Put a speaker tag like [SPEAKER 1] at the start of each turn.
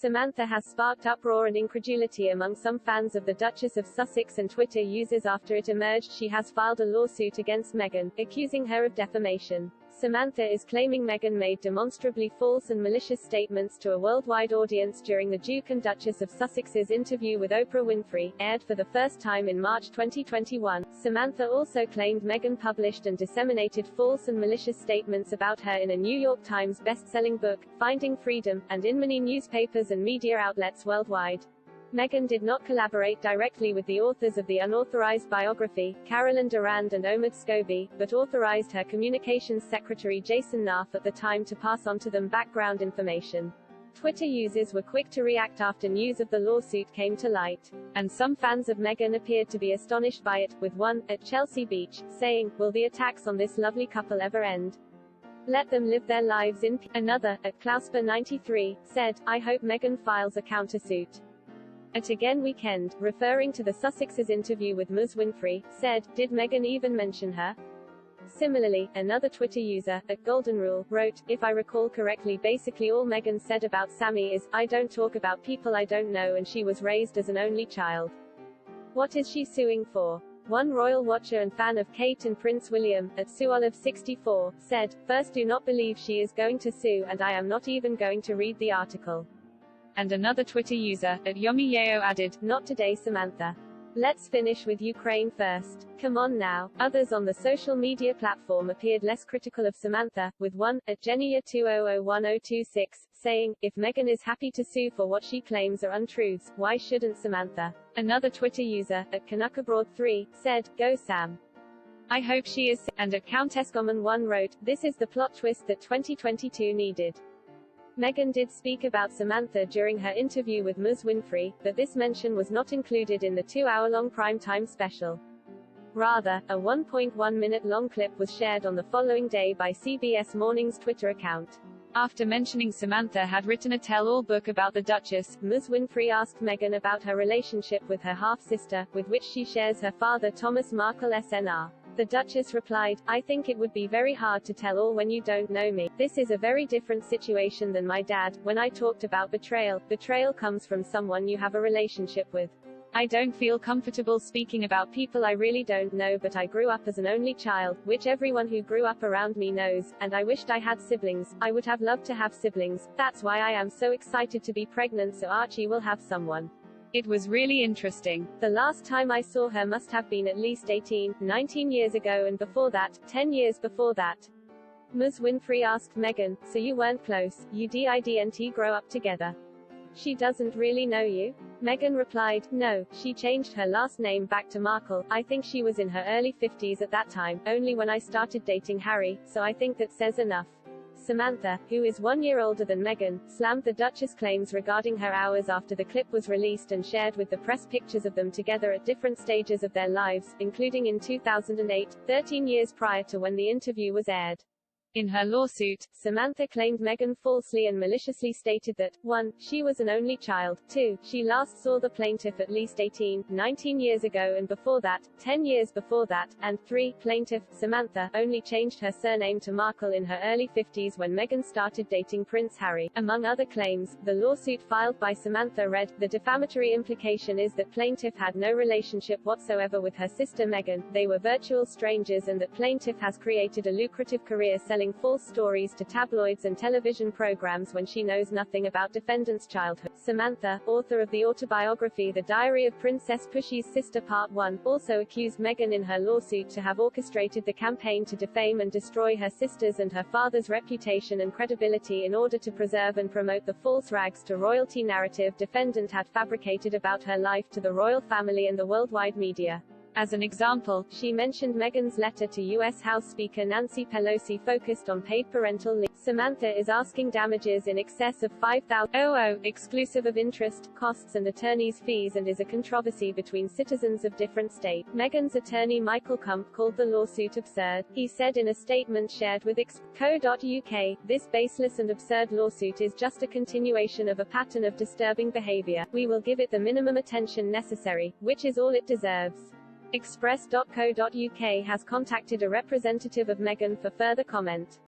[SPEAKER 1] Samantha has sparked uproar and incredulity among some fans of the Duchess of Sussex and Twitter users after it emerged she has filed a lawsuit against Meghan, accusing her of defamation. Samantha is claiming Meghan made demonstrably false and malicious statements to a worldwide audience during the Duke and Duchess of Sussex's interview with Oprah Winfrey, aired for the first time in March 2021. Samantha also claimed Meghan published and disseminated false and malicious statements about her in a New York Times best-selling book, Finding Freedom, and in many newspapers and media outlets worldwide. Meghan did not collaborate directly with the authors of the unauthorized biography, Carolyn Durand and Omid Scobie, but authorized her communications secretary Jason Naff at the time to pass on to them background information. Twitter users were quick to react after news of the lawsuit came to light, and some fans of Meghan appeared to be astonished by it, with one, at Chelsea Beach, saying, "Will the attacks on this lovely couple ever end? Let them live their lives in peace." Another, at Klausper93, said, "I hope Meghan files a countersuit." At Again Weekend, referring to the Sussexes' interview with Ms. Winfrey, said, "Did Meghan even mention her?" Similarly, another Twitter user, at Golden Rule, wrote, "If I recall correctly, basically all Meghan said about Sammy is, I don't talk about people I don't know and she was raised as an only child. What is she suing for?" One royal watcher and fan of Kate and Prince William, at SueOlive64, said, "First, do not believe she is going to sue, and I am not even going to read the article." And another Twitter user, at Yomi Yeo, added, "Not today, Samantha. Let's finish with Ukraine first. Come on now." Others on the social media platform appeared less critical of Samantha, with one, at Genia200126, saying, "If Meghan is happy to sue for what she claims are untruths, why shouldn't Samantha?" Another Twitter user, at Canuckabroad3, said, "Go Sam. I hope she is," and at CountessGoman1 wrote, "This is the plot twist that 2022 needed." Meghan did speak about Samantha during her interview with Ms. Winfrey, but this mention was not included in the 2-hour-long primetime special. Rather, a 1.1-minute-long clip was shared on the following day by CBS Morning's Twitter account. After mentioning Samantha had written a tell-all book about the Duchess, Ms. Winfrey asked Meghan about her relationship with her half-sister, with which she shares her father Thomas Markle SNR. The Duchess replied, "I think it would be very hard to tell all when you don't know me. This is a very different situation than my dad. When I talked about betrayal, betrayal comes from someone you have a relationship with. I don't feel comfortable speaking about people I really don't know, but I grew up as an only child, which everyone who grew up around me knows, and I wished I had siblings. I would have loved to have siblings. That's why I am so excited to be pregnant so Archie will have someone. It was really interesting. The last time I saw her must have been at least 18, 19 years ago, and before that, 10 years before that." Ms. Winfrey asked Meghan, "So you weren't close, you didn't grow up together? She doesn't really know you?" Meghan replied, "No, she changed her last name back to Markle. I think she was in her early 50s at that time, only when I started dating Harry, so I think that says enough." Samantha, who is 1 year older than Meghan, slammed the Duchess' claims regarding her hours after the clip was released and shared with the press pictures of them together at different stages of their lives, including in 2008, 13 years prior to when the interview was aired. In her lawsuit, Samantha claimed Meghan falsely and maliciously stated that, 1. She was an only child, 2. She last saw the plaintiff at least 18, 19 years ago and before that, 10 years before that, and 3. Plaintiff, Samantha, only changed her surname to Markle in her early 50s when Meghan started dating Prince Harry. Among other claims, the lawsuit filed by Samantha read, "The defamatory implication is that plaintiff had no relationship whatsoever with her sister Meghan, they were virtual strangers, and that plaintiff has created a lucrative career selling false stories to tabloids and television programs when she knows nothing about defendant's childhood." Samantha, author of the autobiography The Diary of Princess Pushy's Sister Part 1, also accused Meghan in her lawsuit to have orchestrated the campaign to defame and destroy her sister's and her father's reputation and credibility in order to preserve and promote the false rags to royalty narrative defendant had fabricated about her life to the royal family and the worldwide media. As an example, she mentioned Meghan's letter to U.S. House Speaker Nancy Pelosi focused on paid parental leave. Samantha is asking damages in excess of $5,000, exclusive of interest, costs and attorney's fees, and is a controversy between citizens of different states. Meghan's attorney Michael Kump called the lawsuit absurd. He said in a statement shared with co.uk, "This baseless and absurd lawsuit is just a continuation of a pattern of disturbing behavior. We will give it the minimum attention necessary, which is all it deserves." Express.co.uk has contacted a representative of Meghan for further comment.